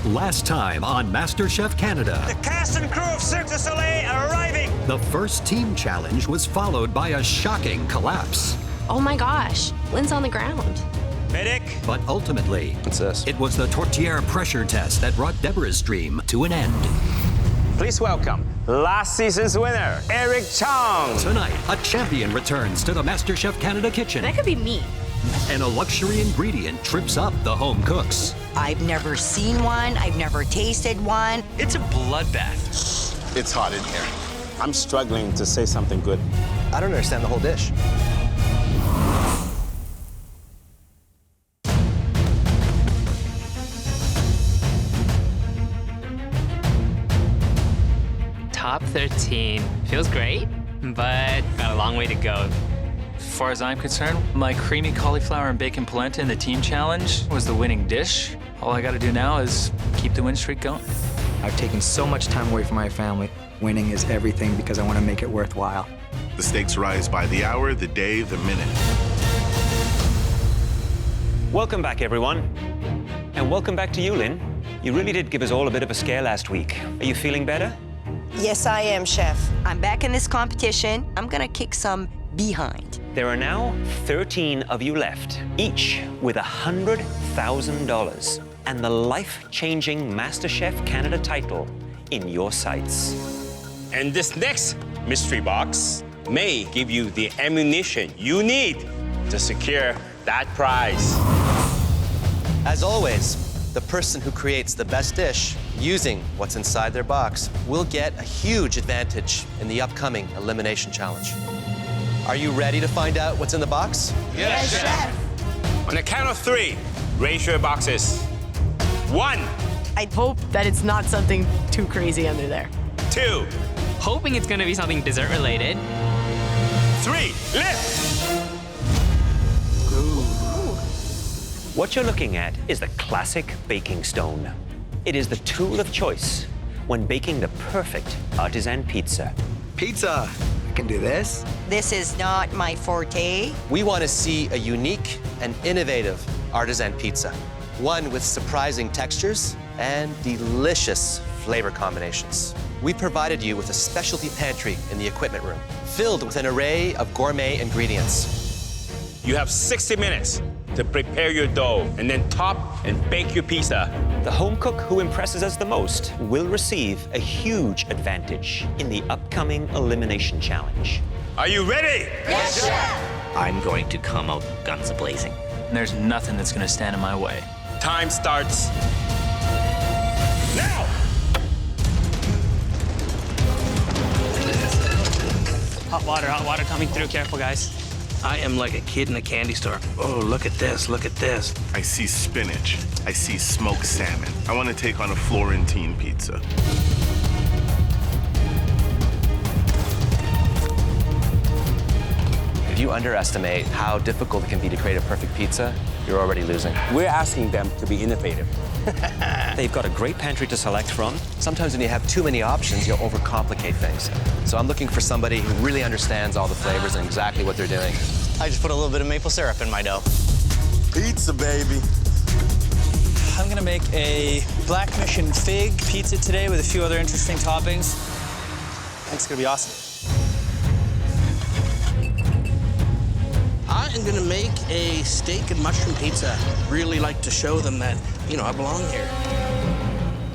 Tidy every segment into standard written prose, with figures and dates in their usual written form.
Last time on MasterChef Canada. The cast and crew of Cirque du Soleil are arriving. The first team challenge was followed by a shocking collapse. Oh my gosh, Lynn's on the ground. Medic. But ultimately, what's this? It was the tortilla pressure test that brought Deborah's dream to an end. Please welcome last season's winner, Eric Chong. Tonight, a champion returns to the MasterChef Canada kitchen. That could be me. And a luxury ingredient trips up the home cooks. I've never seen one. I've never tasted one. It's a bloodbath. It's hot in here. I'm struggling to say something good. I don't understand the whole dish. Top 13 feels great, but got a long way to go. As far as I'm concerned, my creamy cauliflower and bacon polenta in the team challenge was the winning dish. All I gotta do now is keep the win streak going. I've taken so much time away from my family. Winning is everything because I want to make it worthwhile. The stakes rise by the hour, the day, the minute. Welcome back, everyone. And welcome back to you, Lynn. You really did give us all a bit of a scare last week. Are you feeling better? Yes, I am, Chef. I'm back in this competition. I'm gonna kick some behind. There are now 13 of you left, each with $100,000 and the life-changing MasterChef Canada title in your sights. And this next mystery box may give you the ammunition you need to secure that prize. As always, the person who creates the best dish using what's inside their box will get a huge advantage in the upcoming Elimination Challenge. Are you ready to find out what's in the box? Yes, Chef. On the count of 3, raise your boxes. 1, I hope that it's not something too crazy under there. 2, Hoping it's gonna be something dessert related. 3, lift! What you're looking at is the classic baking stone. It is the tool of choice when baking the perfect artisan pizza. Pizza! I can do this. This is not my forte. We want to see a unique and innovative artisan pizza. One with surprising textures and delicious flavor combinations. We provided you with a specialty pantry in the equipment room, filled with an array of gourmet ingredients. You have 60 minutes to prepare your dough and then top and bake your pizza. The home cook who impresses us the most will receive a huge advantage in the upcoming Elimination Challenge. Are you ready? Yes, Chef. I'm going to come out guns a-blazing. And there's nothing that's gonna stand in my way. Time starts now! Hot water coming through. Careful, guys. I am like a kid in a candy store. Oh, look at this, look at this. I see spinach. I see smoked salmon. I want to take on a Florentine pizza. If you underestimate how difficult it can be to create a perfect pizza, you're already losing. We're asking them to be innovative. They've got a great pantry to select from. Sometimes when you have too many options, you'll overcomplicate things. So I'm looking for somebody who really understands all the flavors and exactly what they're doing. I just put a little bit of maple syrup in my dough. Pizza, baby. I'm gonna make a black mission fig pizza today with a few other interesting toppings. I think it's gonna be awesome. I am gonna make a steak and mushroom pizza. Really like to show them that, you know, I belong here.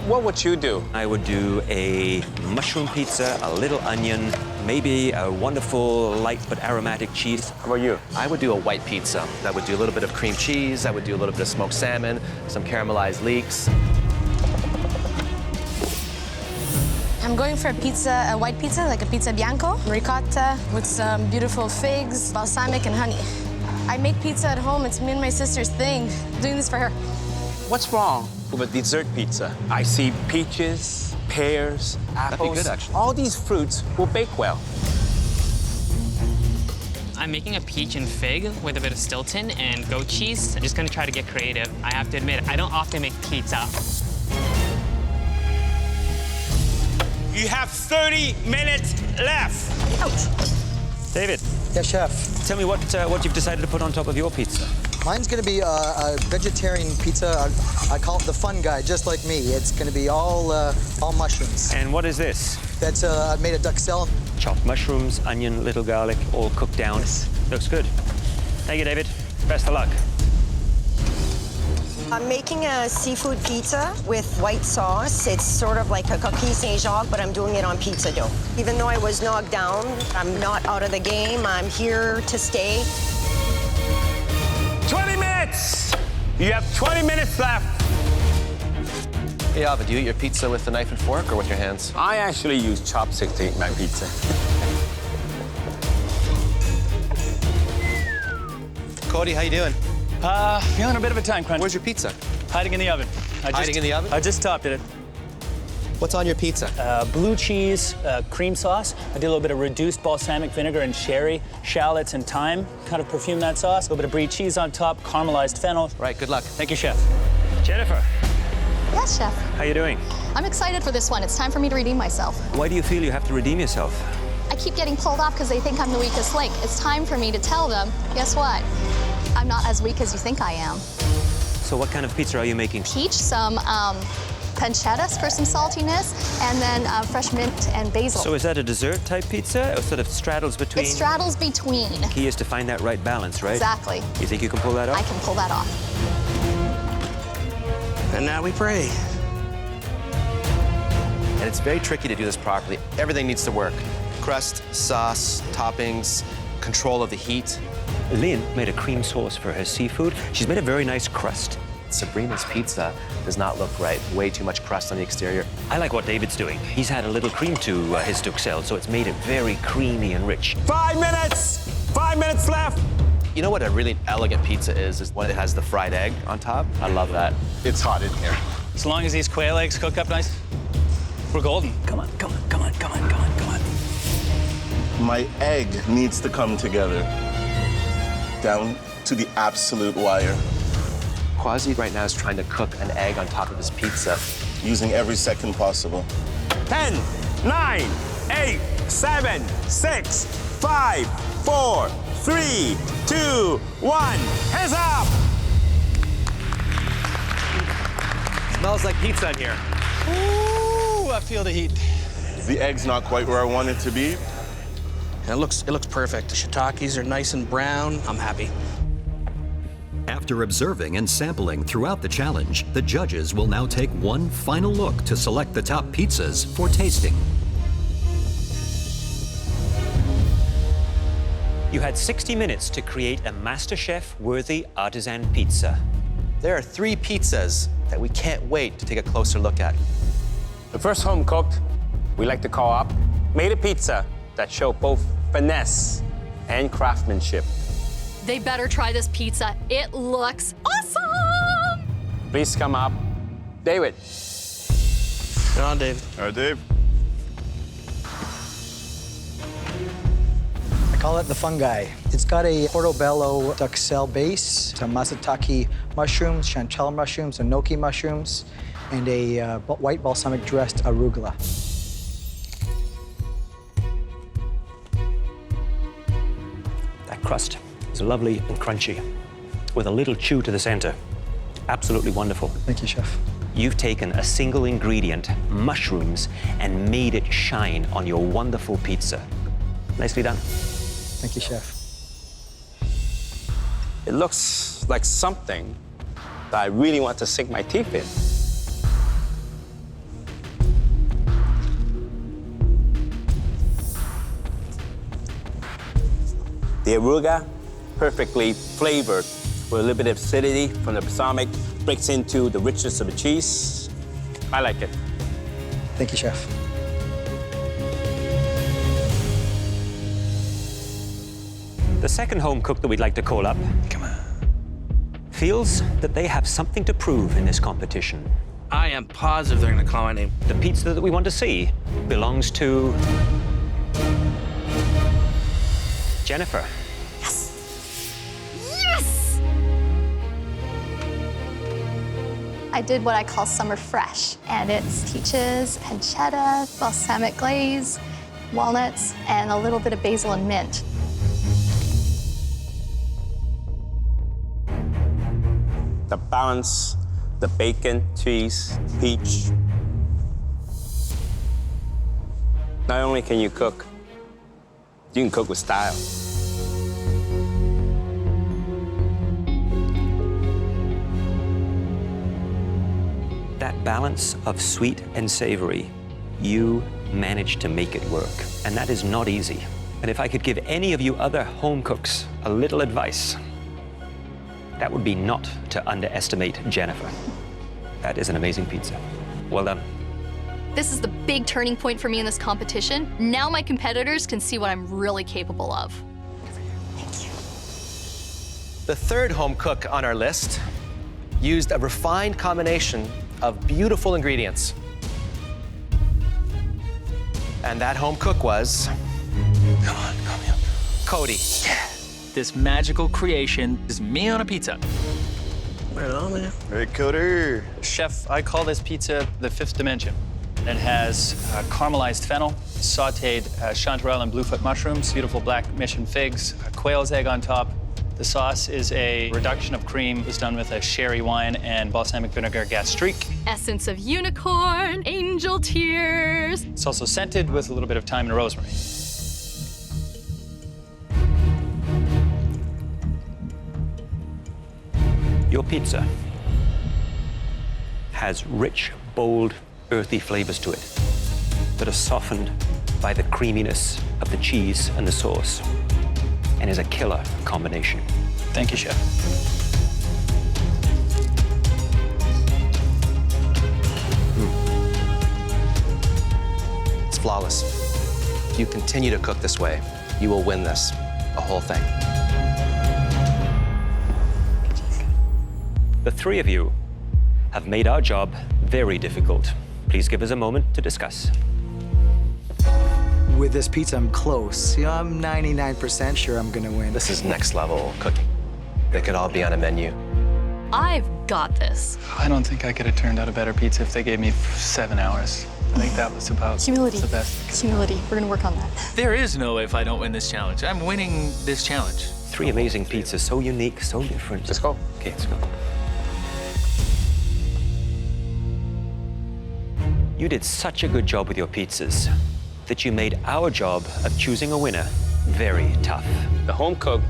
What would you do? I would do a mushroom pizza, a little onion, maybe a wonderful light but aromatic cheese. How about you? I would do a white pizza. That would do a little bit of cream cheese. I would do a little bit of smoked salmon, some caramelized leeks. I'm going for a pizza, a white pizza, like a pizza bianco, ricotta with some beautiful figs, balsamic, and honey. I make pizza at home. It's me and my sister's thing. I'm doing this for her. What's wrong with a dessert pizza? I see peaches, pears, apples. That'd be good, actually. All these fruits will bake well. I'm making a peach and fig with a bit of Stilton and goat cheese. I'm just gonna try to get creative. I have to admit, I don't often make pizza. You have 30 minutes left. Ouch. David, Yes, Chef. tell me what you've decided to put on top of your pizza. Mine's gonna be a vegetarian pizza. I call it the fun guy, just like me. It's gonna be all mushrooms. And what is this? That's made of duxelle. Chopped mushrooms, onion, little garlic, all cooked down. Yes. Looks good. Thank you, David. Best of luck. I'm making a seafood pizza with white sauce. It's sort of like a coquille Saint-Jacques, but I'm doing it on pizza dough. Even though I was knocked down, I'm not out of the game. I'm here to stay. 20 minutes! You have 20 minutes left. Hey, Alvin, do you eat your pizza with a knife and fork or with your hands? I actually use chopsticks to eat my pizza. Cody, how you doing? Feeling a bit of a time crunch. Where's your pizza? Hiding in the oven. Hiding in the oven? I just topped it. What's on your pizza? Blue cheese, cream sauce. I did a little bit of reduced balsamic vinegar and sherry, shallots and thyme. Kind of perfume that sauce. A little bit of brie cheese on top, caramelized fennel. Right, good luck. Thank you, chef. Jennifer, Yes, chef. how you doing? I'm excited for this one. It's time for me to redeem myself. Why do you feel you have to redeem yourself? I keep getting pulled off because they think I'm the weakest link. It's time for me to tell them, guess what? I'm not as weak as you think I am. So what kind of pizza are you making? Peach, some pancettas for some saltiness, and then fresh mint and basil. So is that a dessert type pizza or sort of straddles between? It straddles between. The key is to find that right balance, right? Exactly. You think you can pull that off? I can pull that off. And now we pray. And it's very tricky to do this properly. Everything needs to work. Crust, sauce, toppings, control of the heat. Lynn made a cream sauce for her seafood. She's made a very nice crust. Sabrina's pizza does not look right. Way too much crust on the exterior. I like what David's doing. He's had a little cream to his duxelle, so it's made it very creamy and rich. 5 minutes! 5 minutes left! You know what a really elegant pizza is when it has the fried egg on top? I love that. It's hot in here. As long as these quail eggs cook up nice, we're golden. Come on, come on, come on, come on, come on, come on. My egg needs to come together. Down to the absolute wire. Quasi right now is trying to cook an egg on top of his pizza. Using every second possible. 10, 9, 8, 7, 6, 5, 4, 3, 2, 1. Hands up! Smells like pizza in here. Ooh, I feel the heat. The egg's not quite where I want it to be. And it looks perfect. The shiitakes are nice and brown. I'm happy. After observing and sampling throughout the challenge, the judges will now take one final look to select the top pizzas for tasting. You had 60 minutes to create a MasterChef-worthy artisan pizza. There are 3 pizzas that we can't wait to take a closer look at. The first home cooked, we like to call up, made a pizza that showed both finesse and craftsmanship. They better try this pizza. It looks awesome! Please come up. David. Go on, Dave. All right, Dave. I call it the fun guy. It's got a portobello duxelle base, some matsutake mushrooms, chanterelle mushrooms, enoki mushrooms, and a white balsamic dressed arugula. That crust is lovely and crunchy, with a little chew to the center. Absolutely wonderful. Thank you, chef. You've taken a single ingredient, mushrooms, and made it shine on your wonderful pizza. Nicely done. Thank you, chef. It looks like something that I really want to sink my teeth in. The arugula, perfectly flavored with a little bit of acidity from the balsamic, breaks into the richness of the cheese. I like it. Thank you, chef. The second home cook that we'd like to call up, come on, feels that they have something to prove in this competition. I am positive they're gonna call my name. The pizza that we want to see belongs to Jennifer. Yes! I did what I call summer fresh, and it's peaches, pancetta, balsamic glaze, walnuts, and a little bit of basil and mint. the balance, the bacon, cheese, peach. Not only can you cook, you can cook with style. That balance of sweet and savory, you managed to make it work. And that is not easy. And if I could give any of you other home cooks a little advice, that would be not to underestimate Jennifer. That is an amazing pizza. Well done. This is the big turning point for me in this competition. Now my competitors can see what I'm really capable of. The third home cook on our list used a refined combination of beautiful ingredients. And that home cook was... Come on, call me up. Cody. This magical creation is me on a pizza. Right on, man. Hey, Cody. Chef, I call this pizza the fifth dimension. It has caramelized fennel, sauteed chanterelle and bluefoot mushrooms, beautiful black mission figs, a quail's egg on top. The sauce is a reduction of cream. It was done with a sherry wine and balsamic vinegar gastrique. Essence of unicorn, angel tears. It's also scented with a little bit of thyme and rosemary. Your pizza has rich, bold, earthy flavors to it that are softened by the creaminess of the cheese and the sauce, and is a killer combination. Thank you, Chef. It's flawless. If you continue to cook this way, you will win this, the whole thing. The three of you have made our job very difficult. Please give us a moment to discuss. With this pizza, I'm close. You know, I'm 99% sure I'm gonna win. This is next level cooking. They could all be on a menu. I've got this. I don't think I could have turned out a better pizza if they gave me 7 hours. I think that was about Humility. the best. Humility. We're gonna work on that. There is no if I don't win this challenge. I'm winning this challenge. Three amazing pizzas, so unique, so different. Let's go. Okay, let's go. You did such a good job with your pizzas that you made our job of choosing a winner very tough. The home cook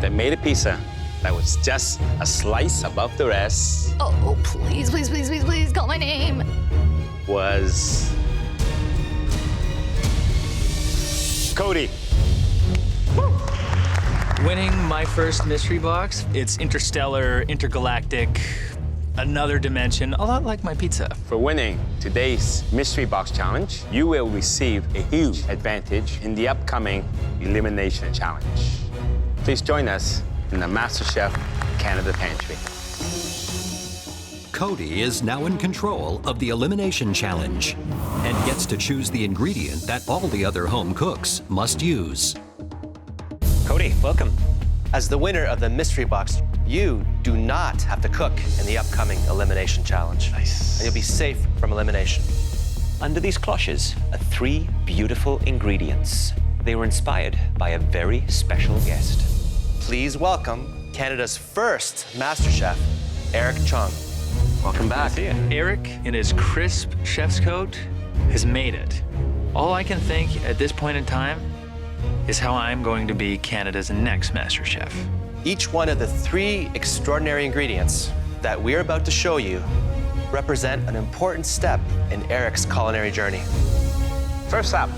that made a pizza that was just a slice above the rest Oh, please, please, please, please, please call my name. was Cody. Winning my first mystery box, it's interstellar, intergalactic, another dimension, a lot like my pizza. For winning today's Mystery Box Challenge, you will receive a huge advantage in the upcoming Elimination Challenge. Please join us in the MasterChef Canada Pantry. Cody is now in control of the Elimination Challenge and gets to choose the ingredient that all the other home cooks must use. Cody, welcome. As the winner of the mystery box, you do not have to cook in the upcoming Elimination Challenge. Nice. And you'll be safe from elimination. Under these cloches are 3 beautiful ingredients. They were inspired by a very special guest. Please welcome Canada's first MasterChef, Eric Chong. Welcome back. Eric, in his crisp chef's coat, has made it. All I can think at this point in time is how I'm going to be Canada's next MasterChef. Each one of the 3 extraordinary ingredients that we're about to show you represent an important step in Eric's culinary journey. First up,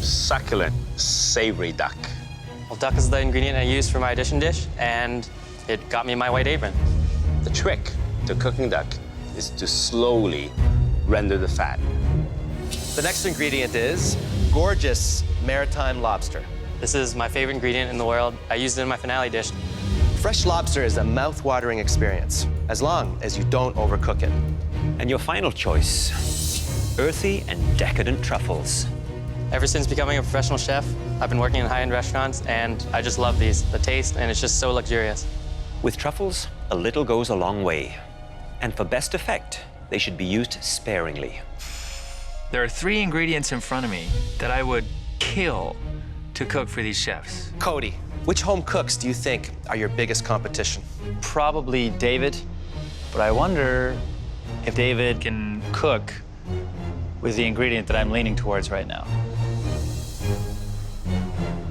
succulent, savory duck. Well, duck is the ingredient I used for my addition dish, and it got me my white apron. The trick to cooking duck is to slowly render the fat. The next ingredient is gorgeous maritime lobster. This is my favorite ingredient in the world. I used it in my finale dish. Fresh lobster is a mouth-watering experience, as long as you don't overcook it. And your final choice, earthy and decadent truffles. Ever since becoming a professional chef, I've been working in high-end restaurants, and I just love these. The taste, and it's just so luxurious. With truffles, a little goes a long way. And for best effect, they should be used sparingly. There are 3 ingredients in front of me that I would kill to cook for these chefs. Cody, which home cooks do you think are your biggest competition? Probably David, but I wonder if David can cook with the ingredient that I'm leaning towards right now.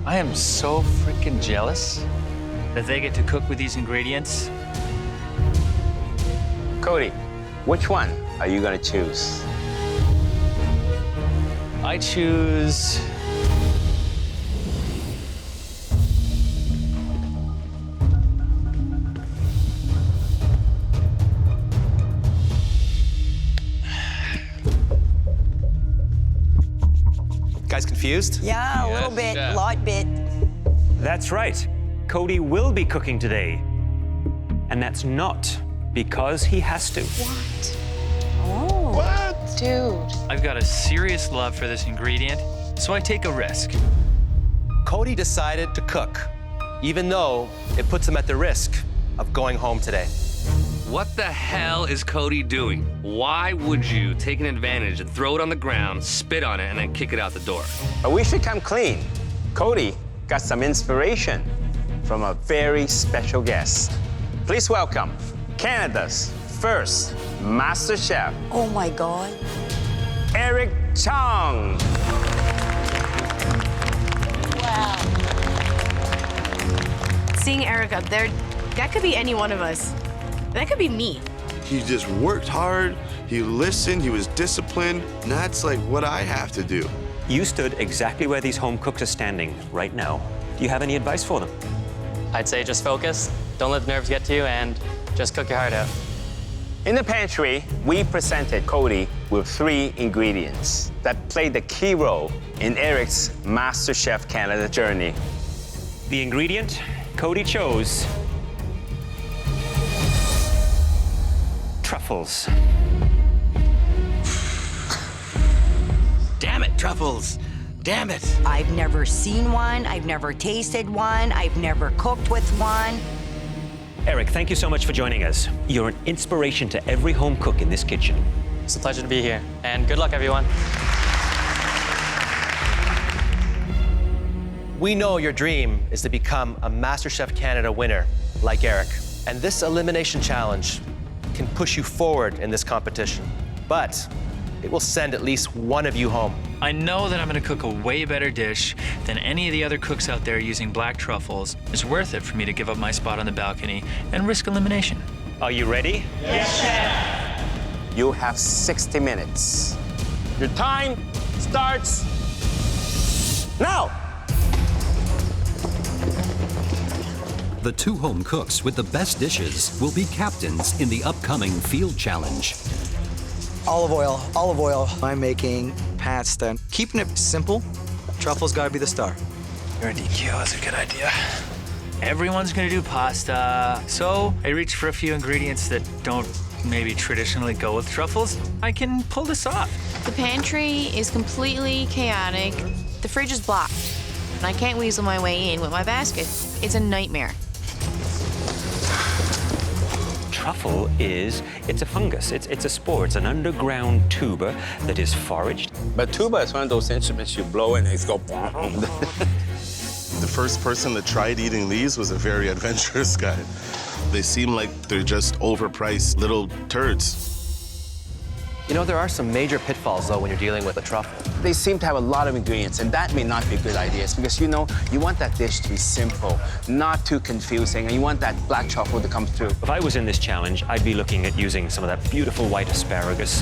I am so freaking jealous that they get to cook with these ingredients. Cody, which one are you gonna choose? I choose... Guys confused? Yeah, a little bit, a lot bit. That's right. Cody will be cooking today. And that's not because he has to. What? Oh. What? Dude. I've got a serious love for this ingredient, so I take a risk. Cody decided to cook, even though it puts him at the risk of going home today. What the hell is Cody doing? Why would you take an advantage and throw it on the ground, spit on it, and then kick it out the door? But we should come clean. Cody got some inspiration from a very special guest. Please welcome Canada's first MasterChef. Oh my God. Eric Chong. Wow. Seeing Eric up there, that could be any one of us. That could be me. He just worked hard, he listened, he was disciplined, and that's like what I have to do. You stood exactly where these home cooks are standing right now. Do you have any advice for them? I'd say just focus, don't let the nerves get to you, and just cook your heart out. In the pantry, we presented Cody with 3 ingredients that played the key role in Eric's MasterChef Canada journey. The ingredient Cody chose: truffles. Damn it, Truffles. Damn it. I've never seen one, I've never tasted one, I've never cooked with one. Eric, thank you so much for joining us. You're an inspiration to every home cook in this kitchen. It's a pleasure to be here, and good luck, everyone. We know your dream is to become a MasterChef Canada winner like Eric. And this elimination challenge can push you forward in this competition. But it will send at least one of you home. I know that I'm gonna cook a way better dish than any of the other cooks out there using black truffles. It's worth it for me to give up my spot on the balcony and risk elimination. Are you ready? Yes, chef. You have 60 minutes. Your time starts now. The 2 home cooks with the best dishes will be captains in the upcoming field challenge. Olive oil. I'm making pasta. Keeping it simple, truffles gotta be the star. Your DQ, that's a good idea. Everyone's gonna do pasta, so I reached for a few ingredients that don't maybe traditionally go with truffles. I can pull this off. The pantry is completely chaotic. The fridge is blocked, and I can't weasel my way in with my basket. It's a nightmare. Truffle it's a fungus. It's a spore. It's an underground tuber that is foraged. But tuba is one of those instruments you blow and it's go boom. The first person that tried eating these was a very adventurous guy. They seem like they're just overpriced little turds. You know, there are some major pitfalls, though, when you're dealing with a truffle. They seem to have a lot of ingredients, and that may not be a good idea. It's because, you know, you want that dish to be simple, not too confusing, and you want that black truffle to come through. If I was in this challenge, I'd be looking at using some of that beautiful white asparagus,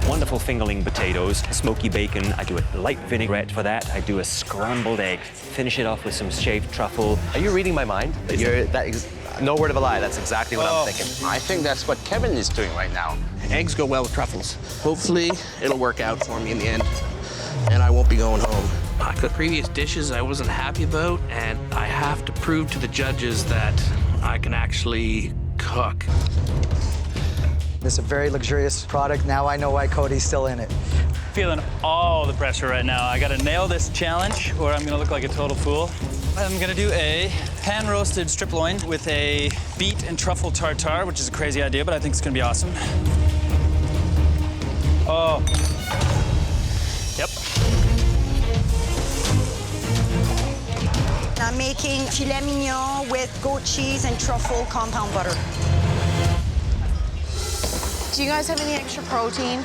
wonderful fingerling potatoes, smoky bacon. I do a light vinaigrette for that. I do a scrambled egg. Finish it off with some shaved truffle. Are you reading my mind? No word of a lie. That's exactly what I'm thinking. I think that's what Kevin is doing right now. Eggs go well with truffles. Hopefully, it'll work out for me in the end, and I won't be going home. I cooked previous dishes I wasn't happy about, and I have to prove to the judges that I can actually cook. This is a very luxurious product. Now I know why Cody's still in it. Feeling all the pressure right now. I gotta nail this challenge or I'm gonna look like a total fool. I'm gonna do a pan-roasted strip loin with a beet and truffle tartare, which is a crazy idea, but I think it's gonna be awesome. Oh. Yep. making filet mignon with goat cheese and truffle compound butter. Do you guys have any extra protein?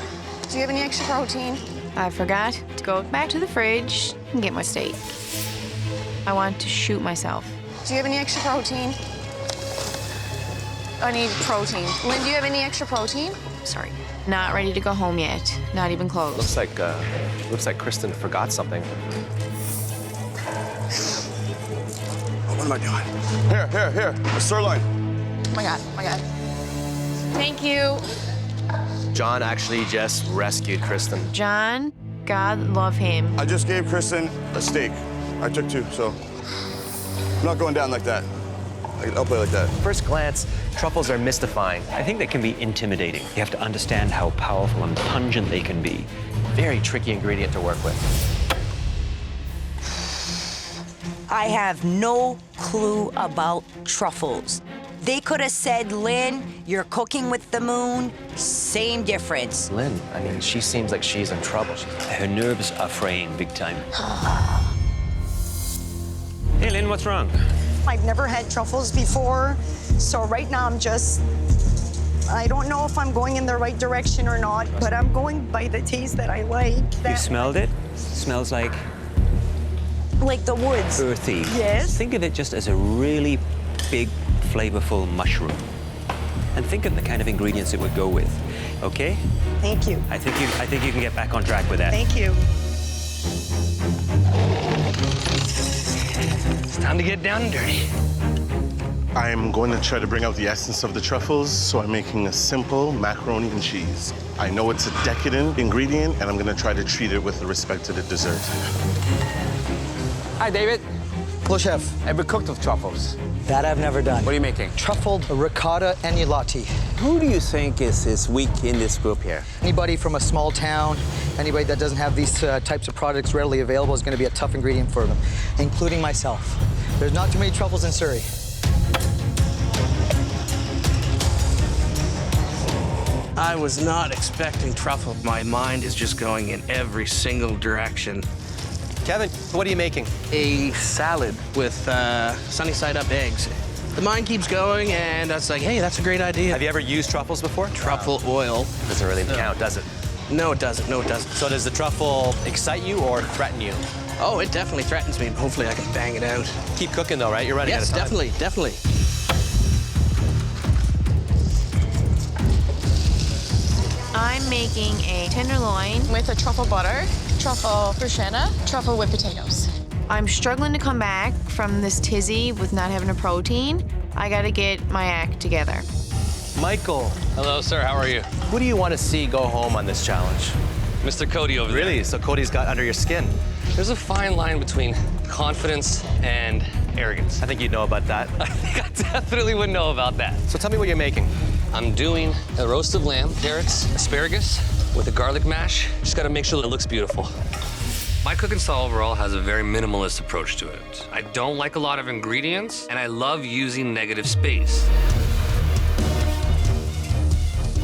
Do you have any extra protein? I forgot to go back to the fridge and get my steak. I want to shoot myself. Do you have any extra protein? I need protein. Lynn, do you have any extra protein? Sorry. Not ready to go home yet. Not even close. Looks like Kristen forgot something. What am I doing? Here. A sirloin. Oh my God, oh my God. Thank you. John actually just rescued Kristen. John, God love him. I just gave Kristen a steak. I took 2, so I'm not going down like that. I'll play like that. First glance, truffles are mystifying. I think they can be intimidating. You have to understand how powerful and pungent they can be. Very tricky ingredient to work with. I have no clue about truffles. They could have said, Lynn, you're cooking with the moon. Same difference. Lynn, I mean, she seems like she's in trouble. Her nerves are fraying big time. Hey, Lynn, what's wrong? I've never had truffles before, so right now I don't know if I'm going in the right direction or not, but I'm going by the taste that I like. You smelled it? Smells like the woods. Earthy. Yes. Think of it just as a really big, flavorful mushroom. And think of the kind of ingredients it would go with, okay? Thank you. I think you can get back on track with that. Thank you. It's time to get down and dirty. I'm going to try to bring out the essence of the truffles, so I'm making a simple macaroni and cheese. I know it's a decadent ingredient, and I'm going to try to treat it with the respect that it deserves. Hi, David. Hello, Chef. Ever cooked with truffles? That I've never done. What are you making? Truffled ricotta agnolotti. Who do you think is weak in this group here? Anybody from a small town, anybody that doesn't have these types of products readily available is going to be a tough ingredient for them, including myself. There's not too many truffles in Surrey. I was not expecting truffle. My mind is just going in every single direction. Kevin, what are you making? A salad with sunny side up eggs. The mind keeps going, and I was like, hey, that's a great idea. Have you ever used truffles before? Truffle oil. Doesn't really count, does it? No, it doesn't. No, it doesn't. So does the truffle excite you or threaten you? Oh, it definitely threatens me. Hopefully I can bang it out. Keep cooking though, right? You're running out of time. Yes, definitely. I'm making a tenderloin With a truffle butter, truffle bruschetta, truffle with potatoes. I'm struggling to come back from this tizzy with not having a protein. I gotta get my act together. Michael. Hello, sir. How are you? Who do you want to see go home on this challenge? Mr. Cody over there. Really? So Cody's got under your skin? There's a fine line between confidence and arrogance. I think you'd know about that. I think I definitely would know about that. So tell me what you're making. I'm doing a roast of lamb, carrots, asparagus with a garlic mash. Just gotta make sure it looks beautiful. My cooking style overall has a very minimalist approach to it. I don't like a lot of ingredients, and I love using negative space.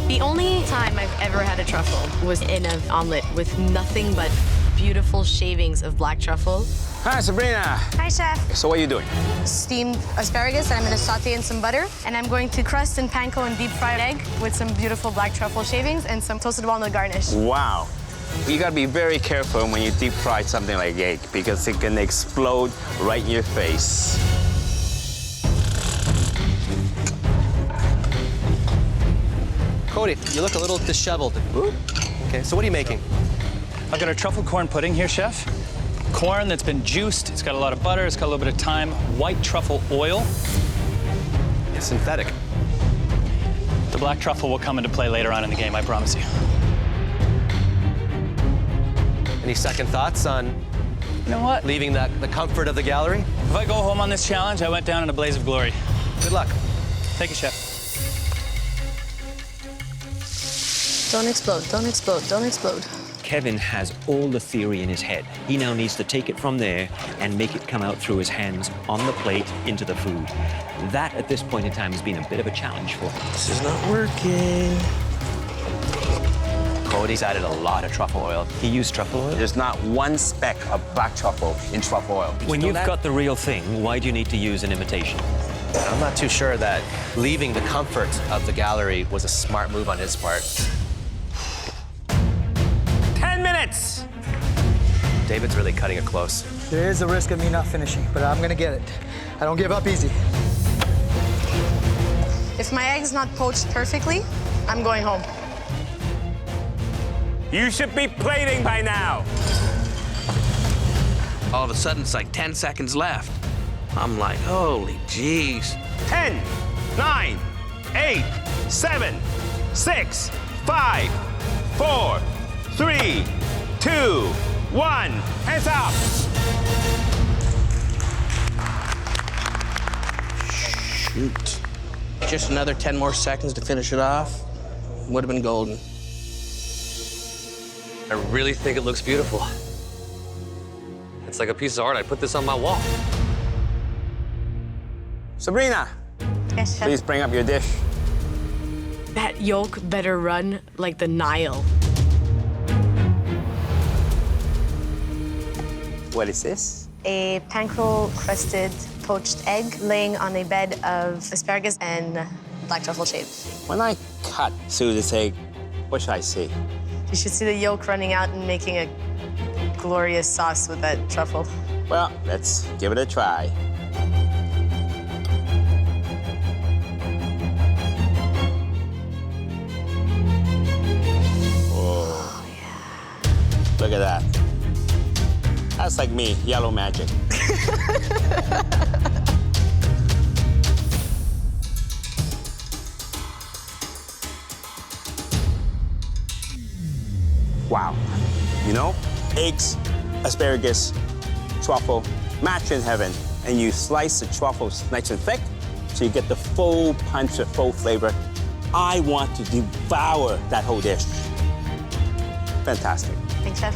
The only time I've ever had a truffle was in an omelet with nothing but beautiful shavings of black truffle. Hi, Sabrina. Hi, Chef. So what are you doing? Steamed asparagus that I'm going to saute in some butter. And I'm going to crust and panko and deep fried egg with some beautiful black truffle shavings and some toasted walnut garnish. Wow. You gotta be very careful when you deep fry something like egg because it can explode right in your face. Cody, you look a little disheveled. Okay, so what are you making? I've got a truffle corn pudding here, Chef. Corn that's been juiced. It's got a lot of butter. It's got a little bit of thyme. White truffle oil. It's synthetic. The black truffle will come into play later on in the game, I promise you. Any second thoughts on You know what? leaving the comfort of the gallery? If I go home on this challenge, I went down in a blaze of glory. Good luck. Thank you, Chef. Don't explode, don't explode, don't explode. Kevin has all the theory in his head. He now needs to take it from there and make it come out through his hands on the plate into the food. That, at this point in time, has been a bit of a challenge for him. This is not working. Cody's added a lot of truffle oil. He used truffle oil? There's not one speck of black truffle in truffle oil. When you've got the real thing, why do you need to use an imitation? I'm not too sure that leaving the comfort of the gallery was a smart move on his part. 10 minutes! David's really cutting it close. There is a risk of me not finishing, but I'm gonna get it. I don't give up easy. If my egg's not poached perfectly, I'm going home. You should be plating by now. All of a sudden, it's like 10 seconds left. I'm like, holy jeez. 10, 9, 8, 7, 6, 5, 4, 3, 2, 1. Hands up. Shoot. Just another 10 more seconds to finish it off. Would have been golden. I really think it looks beautiful. It's like a piece of art. I'd put this on my wall. Sabrina, Yes, chef. please bring up your dish. That yolk better run like the Nile. What is this? A panko crusted poached egg laying on a bed of asparagus and black truffle shaved. When I cut through this egg, what should I see? You should see the yolk running out and making a glorious sauce with that truffle. Well, let's give it a try. Oh, yeah. Look at that. That's like me, yellow magic. Wow. You know, eggs, asparagus, truffle, match in heaven. And you slice the truffles nice and thick, so you get the full punch, the full flavor. I want to devour that whole dish. Fantastic. Thanks, chef.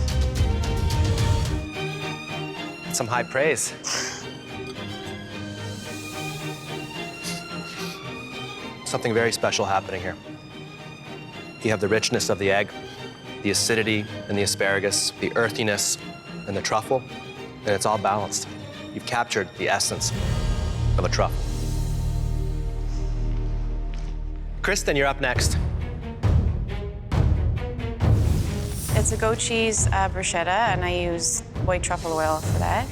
Some high praise. Something very special happening here. You have the richness of the egg, the acidity in the asparagus, the earthiness in the truffle, and it's all balanced. You've captured the essence of a truffle. Kristen, you're up next. It's a goat cheese bruschetta, and I use white truffle oil for that.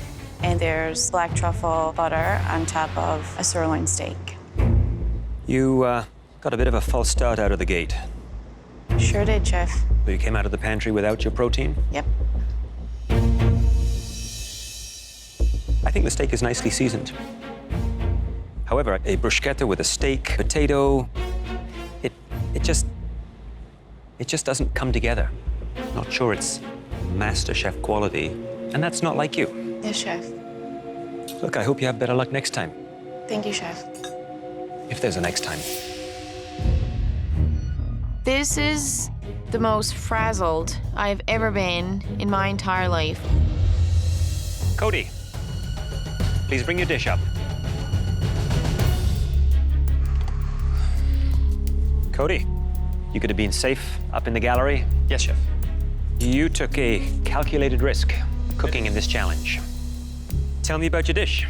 And there's black truffle butter on top of a sirloin steak. You got a bit of a false start out of the gate. Sure did, chef. So you came out of the pantry without your protein? Yep. I think the steak is nicely seasoned. However, a bruschetta with a steak, potato, it just doesn't come together. Not sure it's MasterChef quality, and that's not like you. Yes, chef. Look, I hope you have better luck next time, Thank you, chef. if there's a next time. This is the most frazzled I've ever been in my entire life. Cody, please bring your dish up. Cody, you could have been safe up in the gallery. Yes, chef. You took a calculated risk cooking in this challenge. Tell me about your dish.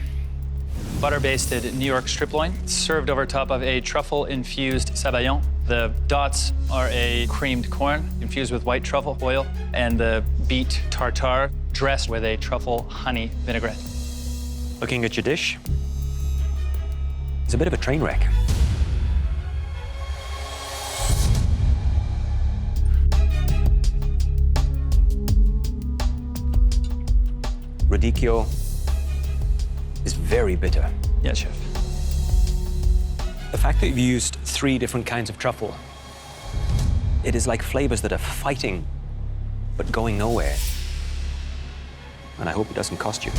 Butter-basted New York strip loin, served over top of a truffle-infused sabayon. The dots are a creamed corn infused with white truffle oil, and the beet tartare dressed with a truffle honey vinaigrette. Looking at your dish, it's a bit of a train wreck. Radicchio is very bitter. Yes, chef. The fact that you've used 3 different kinds of truffle, it is like flavors that are fighting, but going nowhere. And I hope it doesn't cost you.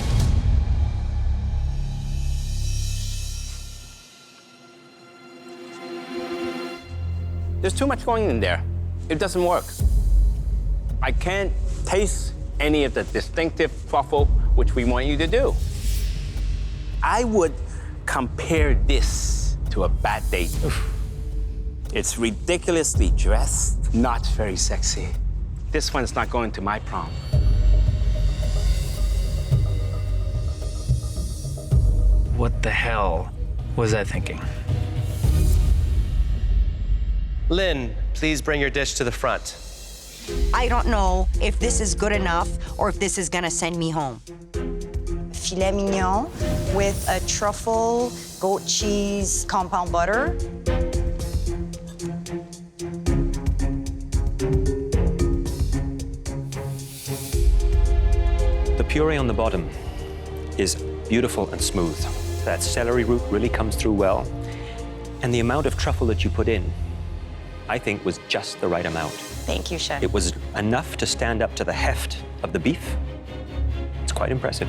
There's too much going in there. It doesn't work. I can't taste any of the distinctive truffle which we want you to do. I would compare this to a bad date. It's ridiculously dressed, not very sexy. This one's not going to my prom. What the hell was I thinking? Lynn, please bring your dish to the front. I don't know if this is good enough or if this is gonna send me home. Filet mignon with a truffle, goat cheese, compound butter. The puree on the bottom is beautiful and smooth. That celery root really comes through well. And the amount of truffle that you put in, I think, was just the right amount. Thank you, Chef. It was enough to stand up to the heft of the beef. It's quite impressive.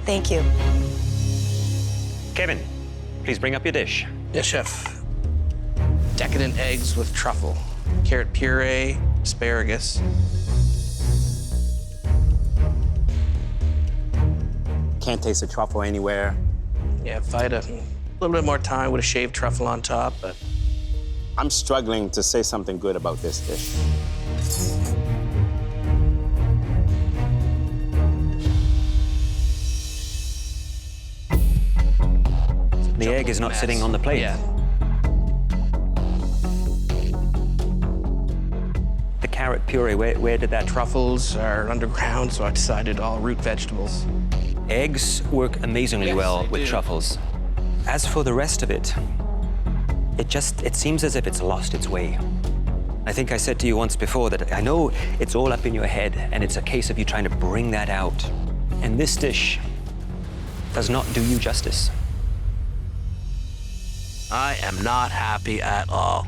Thank you. Kevin, please bring up your dish. Yes, Chef. Decadent eggs with truffle, carrot puree, asparagus. Can't taste the truffle anywhere. Yeah, if I had a little bit more time, I would have shaved truffle on top, but I'm struggling to say something good about this dish. The egg is not sitting on the plate. Yeah. The carrot puree, where did that... Truffles are underground, so I decided all root vegetables. Eggs work amazingly Yes, well they with do. truffles. As for the rest of it, it seems as if it's lost its way. I think I said to you once before that I know it's all up in your head, and it's a case of you trying to bring that out. And this dish does not do you justice. I am not happy at all.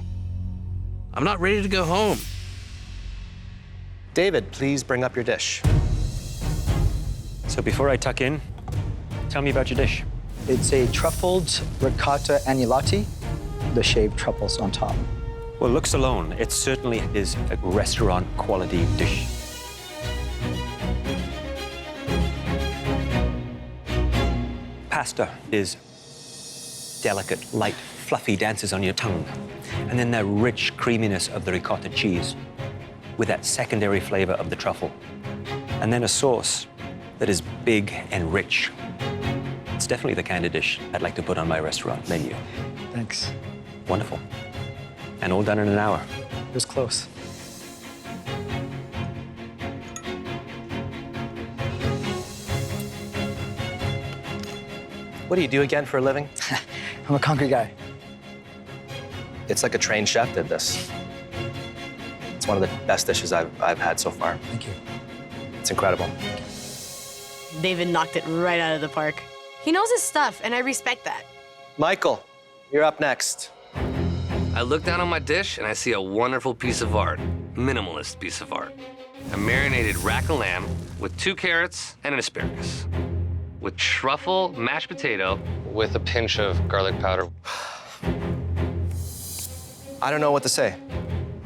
I'm not ready to go home. David, please bring up your dish. So before I tuck in, tell me about your dish. It's a truffled ricotta agnolotti, the shaved truffles on top. Well, looks alone, it certainly is a restaurant quality dish. Pasta is delicate, light, fluffy, dances on your tongue. And then the rich creaminess of the ricotta cheese with that secondary flavor of the truffle. And then a sauce that is big and rich. It's definitely the kind of dish I'd like to put on my restaurant menu. Thanks. Wonderful. And all done in an hour. It was close. What do you do again for a living? I'm a concrete guy. It's like a trained chef did this. It's one of the best dishes I've had so far. Thank you. It's incredible. David knocked it right out of the park. He knows his stuff, and I respect that. Michael, you're up next. I look down on my dish and I see a wonderful piece of art, minimalist piece of art. A marinated rack of lamb with 2 carrots and an asparagus, with truffle mashed potato with a pinch of garlic powder. I don't know what to say.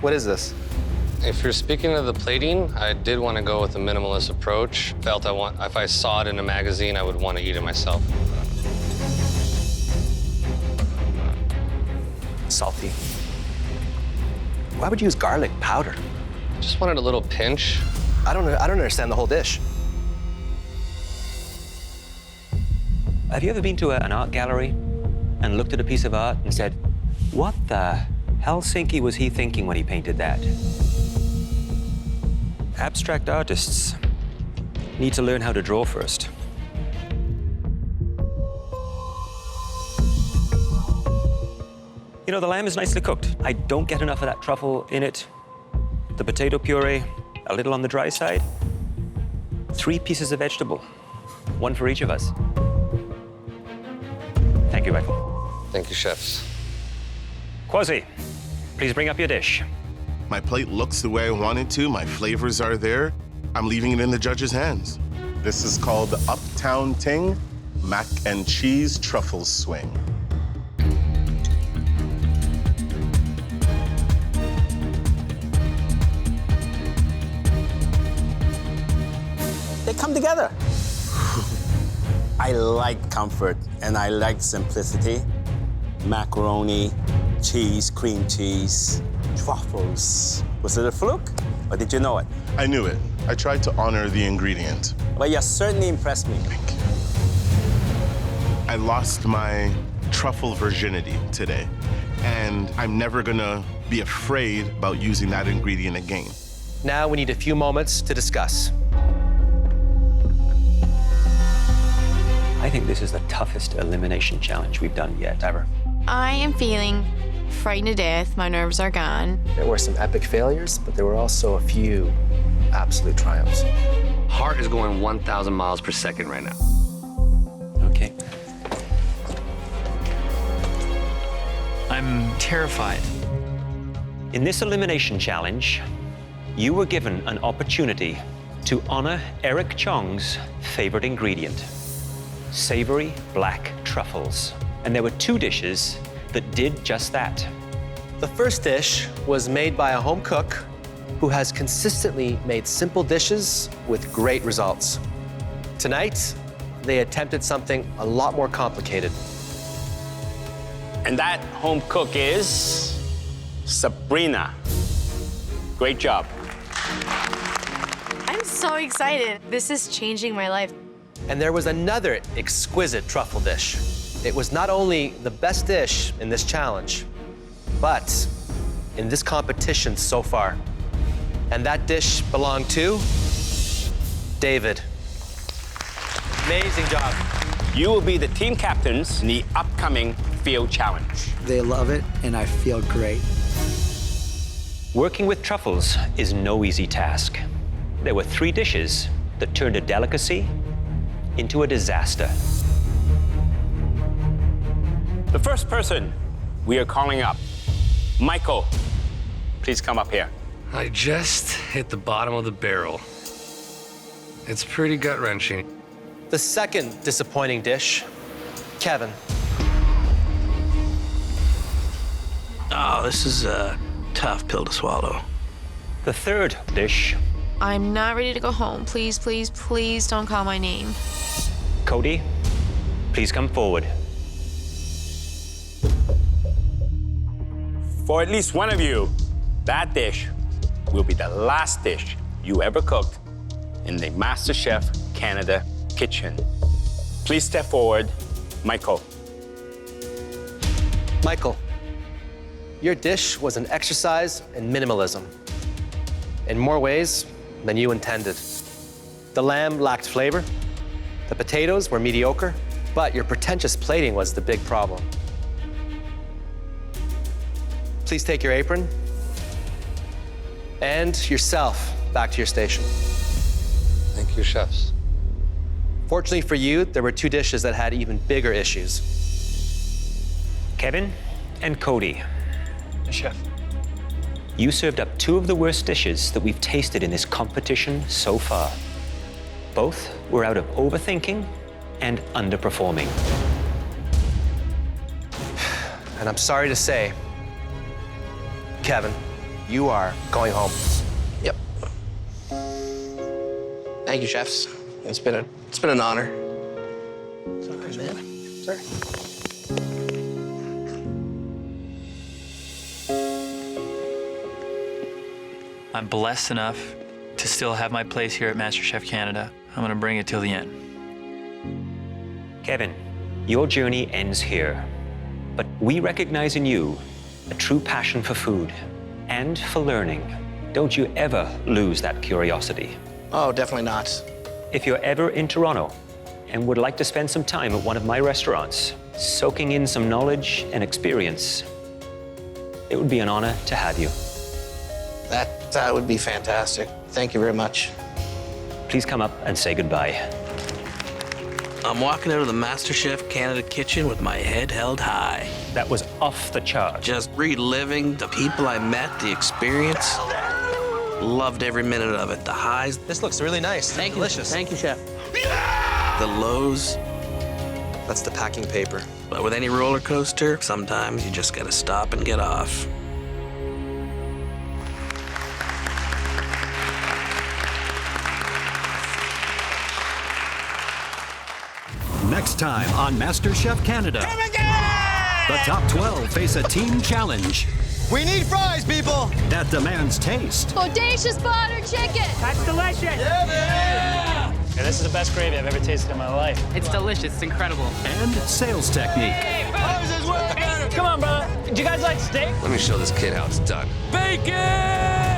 What is this? If you're speaking of the plating, I did want to go with a minimalist approach. Felt if I saw it in a magazine, I would want to eat it myself. Salty. Why would you use garlic powder? Just wanted a little pinch. I don't understand the whole dish. Have you ever been to an art gallery and looked at a piece of art and said, what the Helsinki was he thinking when he painted that? Abstract artists need to learn how to draw first. You know, the lamb is nicely cooked. I don't get enough of that truffle in it. The potato puree, a little on the dry side. 3 pieces of vegetable, 1 for each of us. Thank you, Michael. Thank you, chefs. Quasi, please bring up your dish. My plate looks the way I want it to. My flavors are there. I'm leaving it in the judge's hands. This is called the Uptown Ting Mac and Cheese Truffle Swing. They come together. I like comfort and I like simplicity. Macaroni, cheese, cream cheese, truffles. Was it a fluke? Or did you know it? I knew it. I tried to honor the ingredient. But you certainly impressed me. Thank you. I lost my truffle virginity today, and I'm never gonna be afraid about using that ingredient again. Now we need a few moments to discuss. I think this is the toughest elimination challenge we've done yet, ever. I am feeling frightened to death. My nerves are gone. There were some epic failures, but there were also a few absolute triumphs. Heart is going 1,000 miles per second right now. Okay. I'm terrified. In this elimination challenge, you were given an opportunity to honor Eric Chong's favorite ingredient, savory black truffles. And there were 2 dishes that did just that. The first dish was made by a home cook who has consistently made simple dishes with great results. Tonight, they attempted something a lot more complicated. And that home cook is Sabrina. Great job. I'm so excited. This is changing my life. And there was another exquisite truffle dish. It was not only the best dish in this challenge, but in this competition so far. And that dish belonged to David. Amazing job. You will be the team captains in the upcoming field challenge. They love it, and I feel great. Working with truffles is no easy task. There were 3 dishes that turned a delicacy into a disaster. The first person we are calling up, Michael. Please come up here. I just hit the bottom of the barrel. It's pretty gut-wrenching. The second disappointing dish, Kevin. Oh, this is a tough pill to swallow. The third dish, I'm not ready to go home. Please, please, please don't call my name. Cody, please come forward. For at least one of you, that dish will be the last dish you ever cooked in the MasterChef Canada kitchen. Please step forward, Michael. Michael, your dish was an exercise in minimalism, in more ways than you intended. The lamb lacked flavor, the potatoes were mediocre, but your pretentious plating was the big problem. Please take your apron and yourself back to your station. Thank you, chefs. Fortunately for you, there were 2 dishes that had even bigger issues. Kevin and Cody, Chef. you served up 2 of the worst dishes that we've tasted in this competition so far. Both were out of overthinking and underperforming. And I'm sorry to say, Kevin, you are going home. Yep. Thank you, chefs. It's been an honor. Sorry, man. Sorry. I'm blessed enough to still have my place here at MasterChef Canada. I'm gonna bring it till the end. Kevin, your journey ends here, but we recognize in you a true passion for food and for learning. Don't you ever lose that curiosity. Oh, definitely not. If you're ever in Toronto and would like to spend some time at one of my restaurants, soaking in some knowledge and experience, it would be an honor to have you. That would be fantastic. Thank you very much. Please come up and say goodbye. I'm walking out of the MasterChef Canada kitchen with my head held high. That was off the chart. Just reliving the people I met, the experience. Loved every minute of it. The highs. This looks really nice. Thank Delicious. you. Thank you, chef. The lows. That's the packing paper. But with any roller coaster, sometimes you just gotta stop and get off. Next time on MasterChef Canada. The top 12 face a team challenge. We need fries, people! That demands taste. Bodacious butter chicken! That's delicious! Yeah, this is the best gravy I've ever tasted in my life. It's delicious. It's incredible. And sales technique. Ours is way better! Come on, brother. Do you guys like steak? Let me show this kid how it's done. Bacon!